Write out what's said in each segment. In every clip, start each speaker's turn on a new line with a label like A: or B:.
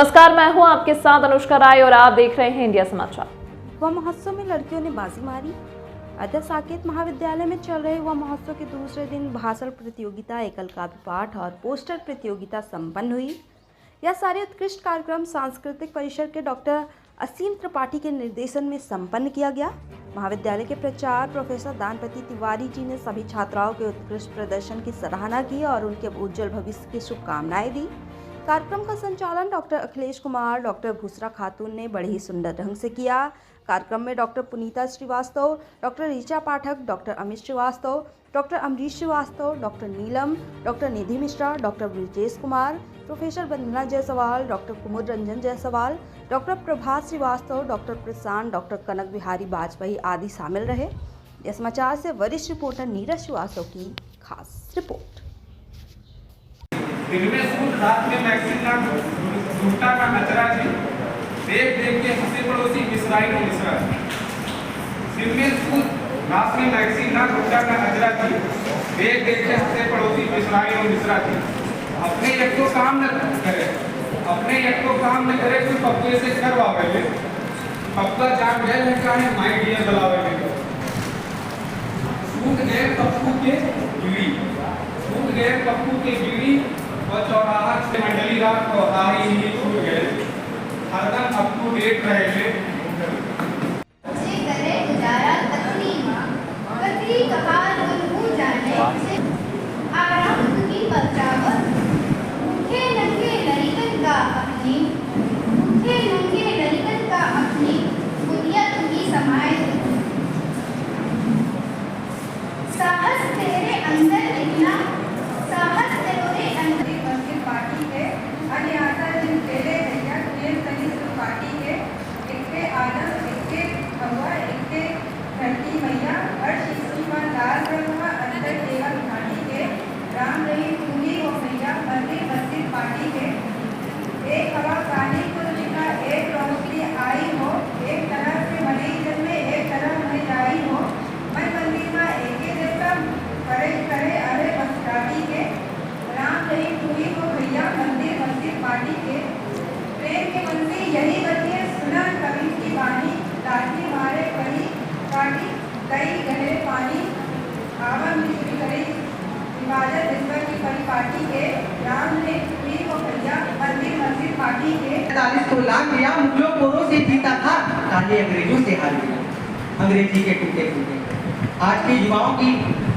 A: नमस्कार, मैं हूं आपके साथ अनुष्का राय और आप देख रहे हैं इंडिया समाचार।
B: युवा महोत्सव में लड़कियों ने बाजी मारी। अध्यक्ष साकेत महाविद्यालय में चल रहे युवा महोत्सव के दूसरे दिन भाषण प्रतियोगिता, एकल काव्य पाठ और पोस्टर प्रतियोगिता संपन्न हुई। यह सारे उत्कृष्ट कार्यक्रम सांस्कृतिक परिषद के डॉक्टर असीम त्रिपाठी के निर्देशन में संपन्न किया गया। महाविद्यालय के प्राचार्य प्रोफेसर दानपति तिवारी जी ने सभी छात्राओं के उत्कृष्ट प्रदर्शन की सराहना की और उनके उज्जवल भविष्य की शुभकामनाएं दी। कार्यक्रम का संचालन डॉक्टर अखिलेश कुमार, डॉक्टर भूसरा खातून ने बड़े ही सुंदर ढंग से किया। कार्यक्रम में doctor Punita Srivastava, doctor Richa Pathak, doctor Amit Srivastava, doctor Amrish Srivastava, doctor Neelam, doctor Nidhi Mishra, doctor Brijesh Kumar, professor Vandana Jaiswal, doctor Kumud Ranjan Jaiswal, doctor Prabhat Srivastava, doctor Prashant, doctor Kanak Bihari Vajpayee आदि शामिल रहे। यह समाचार से वरिष्ठ रिपोर्टर नीरज श्रीवास्तव की खास रिपोर्ट।
C: रात में मैक्सिन का झूठा का नजरा जी देख देख के हंसे पड़ोसी मिसराई नो मिसरा सिर में स्कूल रात में मैक्सिन का झूठा का नजरा जी देख देख के हंसे पड़ोसी मिसराई नो मिसरा जी अपने एक तो काम न करे कोई पप्पू से करवावे पप्पा जान गए है का है माय डियर बुलावे में छूट गए पप्पू के बीड़ी और चौराहा से मंडली रात को आई ही छूट गए हरदम अप टू डेट रहे
D: करे गुजारा तकनी मां कतरी कहार गुनगु जाने आराम की बचावत उठे नंगे ललितन का अपनी दुनिया तुम्ही समाये साहस तेरे अंदर इतना साहस तेरे अंदर पार्टी के अन्य आता दिन पहले भैया ये सभी पार्टी के इनके आदम इनके हवा इनके धरती मैया हर शिशु का लाल रंग अंदर केवल घाटी के राम रही पूरी वो भैया मंदिर मस्जिद पार्टी के एक हवा पानी को लिखा एक रोशनी आई हो एक तरह से मरी जन्मे एक तरह में जाई हो मैं मंदिर में एक देवता करे करे अरे बसराटी के राम रही पूरी को भैया मंदिर मस्जिद पार्टी के प्रेम के मंदिर यही बतिए सुना कवि की वाणी लाठी मारे कहीं काटी कई गहरे पानी आवन मिश्री करी इबादत दिसबर की परिपाटी के राम ने पूरी को भैया मंदिर मस्जिद पार्टी के
E: 45 को लाख लिया मुगलों कोरों से जीता था काले अंग्रेजों से हार गया अंग्रेजी के टूटे फूटे। आज के युवाओं की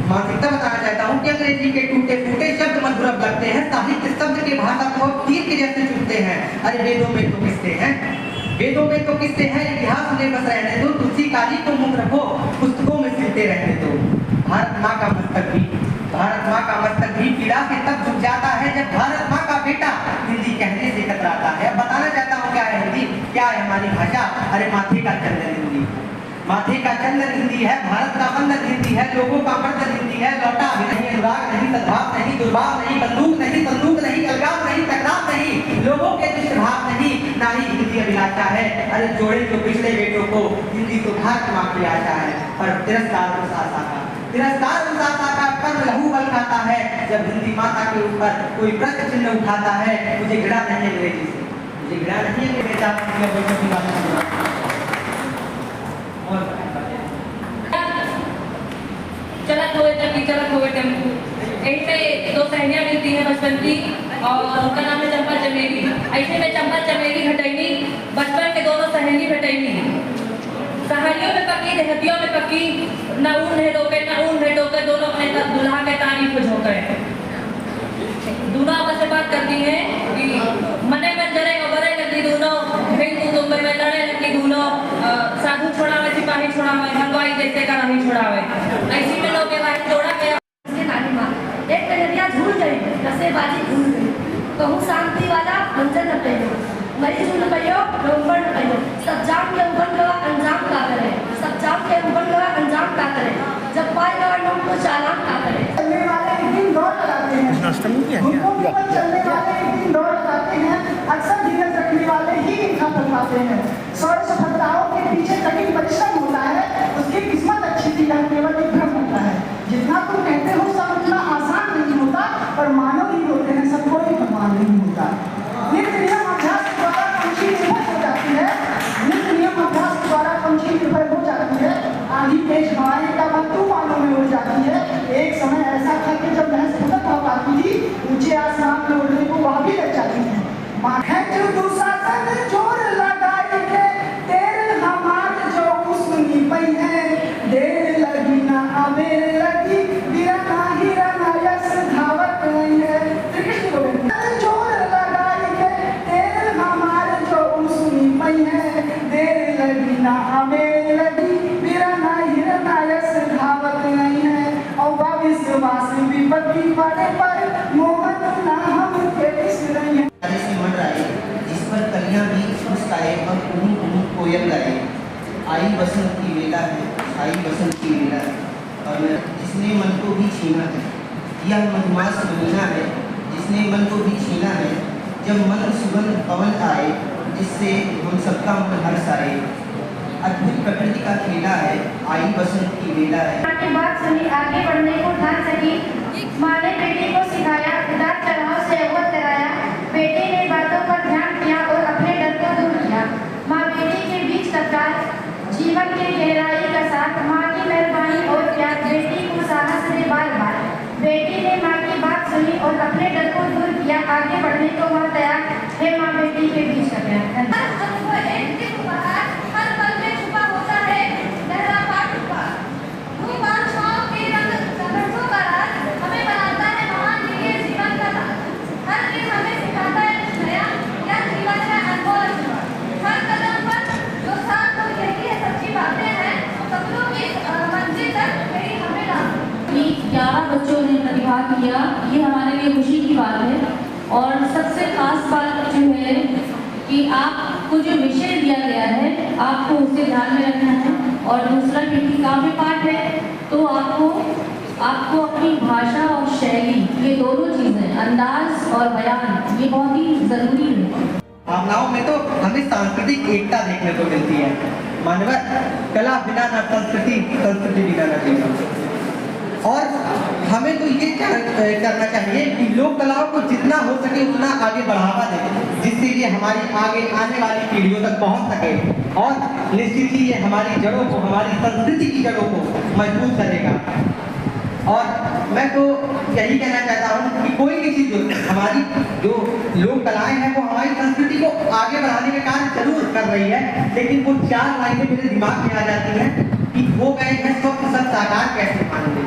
E: मानसिकता बताना चाहता हूँ कि अंग्रेजी के टूटे फूटे शब्द मधुरम लगते हैं, साहित्य शब्द की भाषा को तीर के जैसे चुनते हैं। अरे वेदों में तो किस्से हैं, इतिहास में बस रहने दो, तुलसी काली को मुख रखो, पुस्तकों में सिलते रहने दो। भारत माँ का मस्तक भी पीड़ा से तब झुक जाता है जब भारत माँ का बेटा हिंदी कहने से कतराता है। बताना चाहता हूँ क्या है हिंदी, क्या है हमारी भाषा। अरे माथे का चंदन हिंदी है, भारत का बंधन हिंदी है, लोगों का मर्दन हिंदी है। लौटा भी नहीं, अनुराग नहीं, सद्भाव नहीं, दुर्भाव नहीं, बंदूक नहीं, अलगाव नहीं, टकराव नहीं, लोगों के दुष्प्रभाव नहीं, ना ही हिंदी अभिलाषा है। अरे जोड़े जो पिछले बेटों को हिंदी तो भारत माँ की आशा है। पर तिरस्कार उस आशा का कर्म लहू बल खाता है जब हिंदी माता के ऊपर कोई प्रश्न चिन्ह उठाता है। मुझे घृणा नहीं है अंग्रेजी से, मुझे घृणा नहीं है कि बेटा
F: चलत हुए टेम्पू यहीं पे दो सहेलियाँ मिलती हैं बचपन की और उनका नाम है चंपा चमेली। ऐसे में चंपा चमेली घटैनी बचपन के दोनों सहेली घटैनी सहेलियों में पकी देहतियों में पकी न ऊन है डोके दोनों अपने दुल्हा के तारीफ झोंके। दोनों आपस में बात करती हैं कि मने में जरे बरे करती दोनों हिंदू दुबई में लड़े लगी दोनों साधु छोड़ावे सिपाही छोड़ावे हलवाई जैसे का नहीं छोड़ावे। ऐसी में लोग के बारे जोड़ा गया
G: एक कन्हैया झूल गई नशेबाजी भूल गई कहूँ शांति वाला मंजर न पहनो मरीज न पहनो नवंबर न पहनो सब जाम के ऊपर गवा अंजाम का करे जब पाएगा नोट को चालान का करे
H: चलने वाले एक दिन दौड़ लगाते हैं चलने वाले एक दिन दौड़ लगाते हैं अक्सर धीरज रखने वाले ही इनका फंसाते हैं। सौर सफलताओं के पीछे कठिन परिश्रम होता है, उसकी किस्मत अच्छी थी यह केवल एक भ्रम होता है। जितना तुम कहते हो सब उतना आसान नहीं होता और मानव ही होते हैं, सब कोई भगवान नहीं होता। नित्य नियम अभ्यास द्वारा तन जोर लगाई के तेरे हमारे जो उसनी पई है देर लगी ना अबेर लगी बिरना हिरना यस धावत नहीं है। कृष्ण गोविंद तन जोर लगाई के तेरे हमारे जो उसनी पई है देर लगी ना अबेर लगी बिरना हिरना यस धावत नहीं है। और विश्वास विपत्ति पड़े पर मोहन ना हम के कृष्ण नहीं है।
E: जिस पर कलियां भी मुस्काए और कोयल गाए। आई बसंत की वेला है, आई बसंत की वेला है, और जिसने मन को भी छीना है, यह मधुमास महीना है जिसने मन को भी छीना है। जब मन सुगंध पवन आए जिससे हम सबका मन हर्ष आए। अद्भुत प्रकृति का खेला है, आई बसंत की वेला है।
G: की बात सुनी, आगे बढ़ने को ठान सकी। माँ ने बेटी को सिखाया, उतार चढ़ाव से अवगत कराया। बेटे ने बातों पर ध्यान किया और अपने डर को दूर किया। माँ बेटी के बीच टकरार, जीवन की गहराई का साथ। माँ की मेहरबानी और प्यार बेटी को साहस दे बार बार। बेटी ने माँ की बात सुनी और अपने डर को दूर किया। आगे बढ़ने को वह तैयार है। माँ बेटी के बीच
F: बच्चों ने प्रतिभाग किया, ये हमारे लिए खुशी की बात है। और सबसे खास बात जो है कि आपको जो विषय दिया गया है आपको उसे ध्यान में रखना है। और दूसरा क्योंकि काव्य पाठ है तो आपको अपनी भाषा और शैली, ये दोनों चीज़ें, अंदाज और बयान, ये बहुत ही ज़रूरी है।
E: भावनाओं में तो हमें सांस्कृतिक एकता देखने को मिलती है। मानव कला बिना न संस्कृति, संस्कृति बिना न जीवन। और हमें तो ये करना चाहिए कि लोक कलाओं को जितना हो सके उतना आगे बढ़ावा दें, जिससे ये हमारी आगे आने वाली पीढ़ियों तक पहुंच सके। और निश्चित ही ये हमारी जड़ों को, हमारी संस्कृति की जड़ों को मजबूत करेगा। और मैं तो यही कहना चाहता हूँ कि कोई भी चीज़ हमारी जो लोक कलाएं हैं वो हमारी संस्कृति को आगे बढ़ाने का कार्य जरूर कर रही है, लेकिन वो 4 लाइनें मेरे दिमाग में आ जाती हैं कि हो गए हैं सब साकार कैसे मान ले,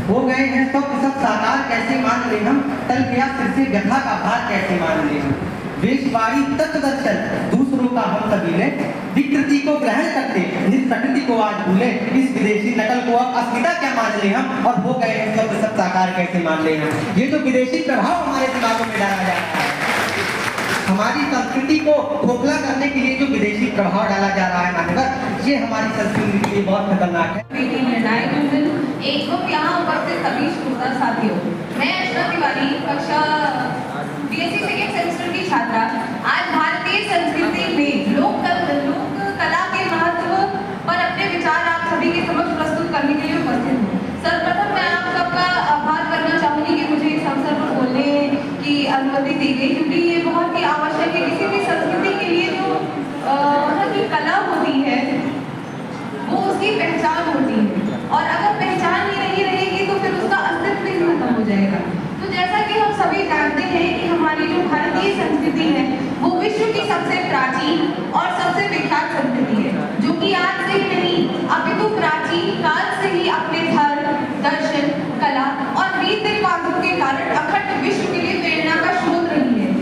E: हो गए हैं सब साकार कैसे मान ले हम, तल गया फिर से व्यथा का भार कैसे मान ले हम। वेशवाणी तत्वदर्शन दूसरों का हम सभी ने विकृति को ग्रहण करते निज प्रकृति को आज भूले। इस विदेशी नकल को अब अस्मिता क्या मान ले हम, और हो गए हैं सब साकार कैसे मान ले हम। ये जो विदेशी प्रभाव हमारे दिमागों में डाला जा रहा है, हमारी संस्कृति को खोखला करने के लिए जो विदेशी प्रभाव डाला जा रहा है मानवर, ये हमारी संस्कृति के लिए बहुत खतरनाक है।
F: बेटी निर्णायक दिन एक वक्त यहाँ उपस्थित सभी श्रोता साथियों, मैं अर्चना तिवारी, कक्षा BSc सेकेंड सेमेस्टर की छात्रा, आज भारतीय संस्कृति में लोक कला के महत्व पर अपने विचार आप सभी के समक्ष प्रस्तुत करने के लिए उपस्थित हूँ। सर्वप्रथम मैं आप सबका आभार करना चाहूँगी कि मुझे इस अवसर पर बोलने की अनुमति दी गई, क्योंकि ये बहुत ही आवश्यक है। किसी भी संस्कृति के लिए जो वहाँ की कला होती है वो उसकी पहचान होती है, और अगर पहचान ही नहीं रहेगी तो फिर उसका अस्तित्व ही खत्म हो जाएगा। तो जैसा कि हम सभी जानते हैं कि हमारी जो भारतीय संस्कृति है वो विश्व की सबसे प्राचीन और सबसे विख्यात संस्कृति है, जो कि आज से नहीं अपितु प्राचीन काल से ही अपने धर्म, दर्शन, कला और रीति रिवाजों के कारण अखंड विश्व के लिए प्रेरणा का स्रोत रही है।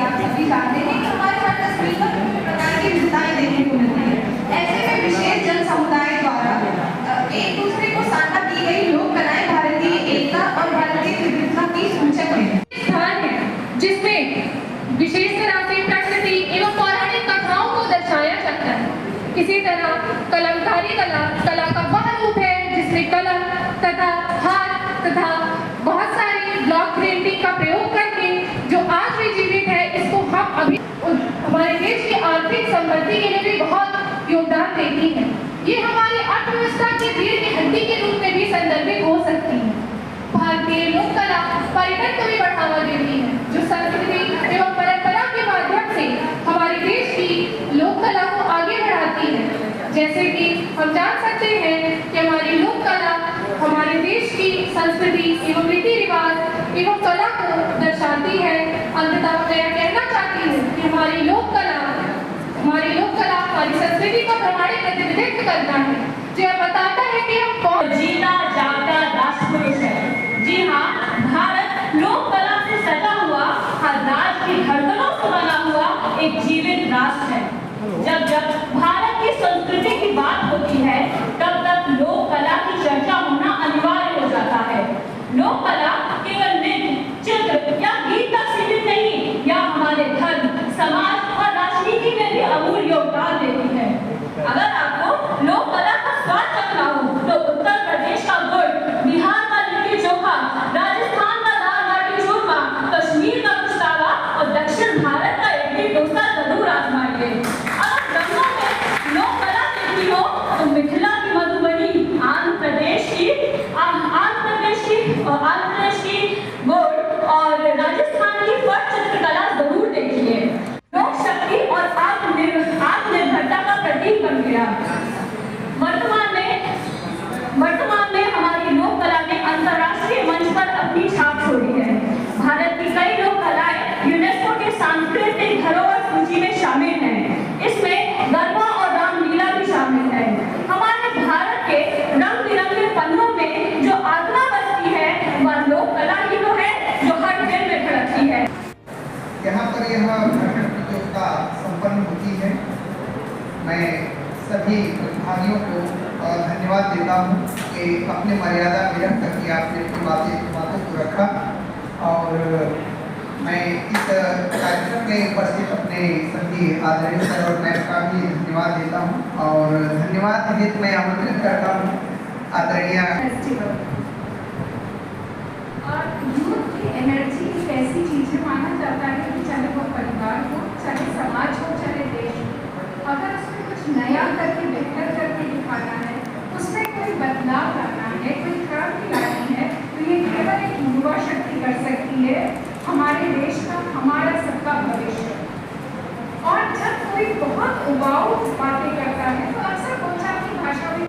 F: आप सभी जानते हैं कि हमारे हर तस्वीर पर विभिन्न प्रकार की विविधताएं देखने को मिलती है। ऐसे में विशेष जन समुदाय द्वारा एक दूसरे को साझा की गई लोक कलाएं भारतीय एकता और भारतीय विविधता की सूचक है।
I: स्थान है जिसमें विशेष तरह से प्रकृति एवं पौराणिक कथाओं को दर्शाया जाता है। इसी तरह कलमकारी कला का वह रूप है जिसमें कलम तथा हाथ तथा बहुत सारी ब्लॉक प्रिंटिंग का प्रयोग करके जो आज भी जीवित है, इसको हम अभी हमारे देश की आर्थिक समृद्धि के लिए भी बहुत योगदान देती है। ये हमारी अर्थव्यवस्था की रीढ़ की हड्डी के रूप में भी संदर्भित हो सकती है। भारतीय लोक कला पर्यटन को भी बढ़ावा देती है, जो संस्कृति एवं परंपरा के माध्यम से हमारे देश की लोक कला को आगे बढ़ाती है। जैसे कि हम जान सकते हैं कि हमारी लोक कला हमारे देश की संस्कृति एवं रीति रिवाज एवं कला को दर्शाती है। अंततः मैं कहना चाहती हूँ कि हमारी लोक कला प्रतिनिधित्व करता है, जो यह बताता है कि हम कौन
F: जीना जागता राष्ट्र पुरुष है। जी हाँ, भारत लोक कला से सजा हुआ, हर राज की धड़कनों से बना हुआ एक जीवित राष्ट्र है। जब जब भारत की संस्कृति की बात होती है, तब तक लोक कला की चर्चा होना अनिवार्य हो जाता है। लोक कला केवल नृत्य, चित्र या गीत तक सीमित नहीं, यह हमारे धर्म, समाज और राजनीति में भी अमूल्य योगदान देती है। अगर आपको लोक कला का स्वाद चखना हो, तो उत्तर प्रदेश का गुड़, बिहार का लिट्टी चोखा, राजस्थान का दाल बाटी चूरमा, कश्मीर का कुश्तावा और दक्षिण भारत का इडली डोसा जरूर आजमाइए। अगर रंगों में लोक कला देखी हो, तो मिथिला की मधुबनी, आंध्र प्रदेश की गुड़ और राजस्थान की पट चित्रकला जरूर देखिए। लोक शक्ति और आत्मनिर्भरता का प्रतीक बन गया। वर्तमान में हमारी लोक कला ने अंतर्राष्ट्रीय मंच पर अपनी छाप छोड़ी है। भारत की कई लोक कलाएं यूनेस्को के सांस्कृतिक धरोहर सूची में शामिल हैं। इसमें गरबा और रामलीला भी शामिल है। हमारे भारत के रंग बिरंगे पन्नों में जो आत्मा बसती है, वह लोक कला ही तो है जो हर दिल में धड़कती है।
E: यहाँ पर यह भाषण प्रतियोगिता संपन्न होती है। मैं सभी प्रतिभागियों को धन्यवाद देता हूँ कि अपने मर्यादा में रख करके आपने अपनी बातों को रखा, और मैं इस कार्यक्रम में उपस्थित अपने सभी आदरणीय सर और मैम का भी धन्यवाद देता हूँ, और धन्यवाद हेतु मैं आमंत्रित करता हूँ आदरणीय
I: और यूथ की एनर्जी एक ऐसी चीज है, माना जाता है कि चाहे वो परिवार हो, चाहे समाज हो, चाहे देश हो, अगर उसमें कुछ नया करके बेहतर करके दिखाना है, उसमें कोई बदलाव लाना है, कोई क्रांति लानी है, तो ये केवल एक युवा शक्ति कर सकती है, हमारे देश का, हमारा सबका भविष्य। और जब कोई बहुत उबाऊ बातें करता है, तो अक्सर बोलचाल की भाषा में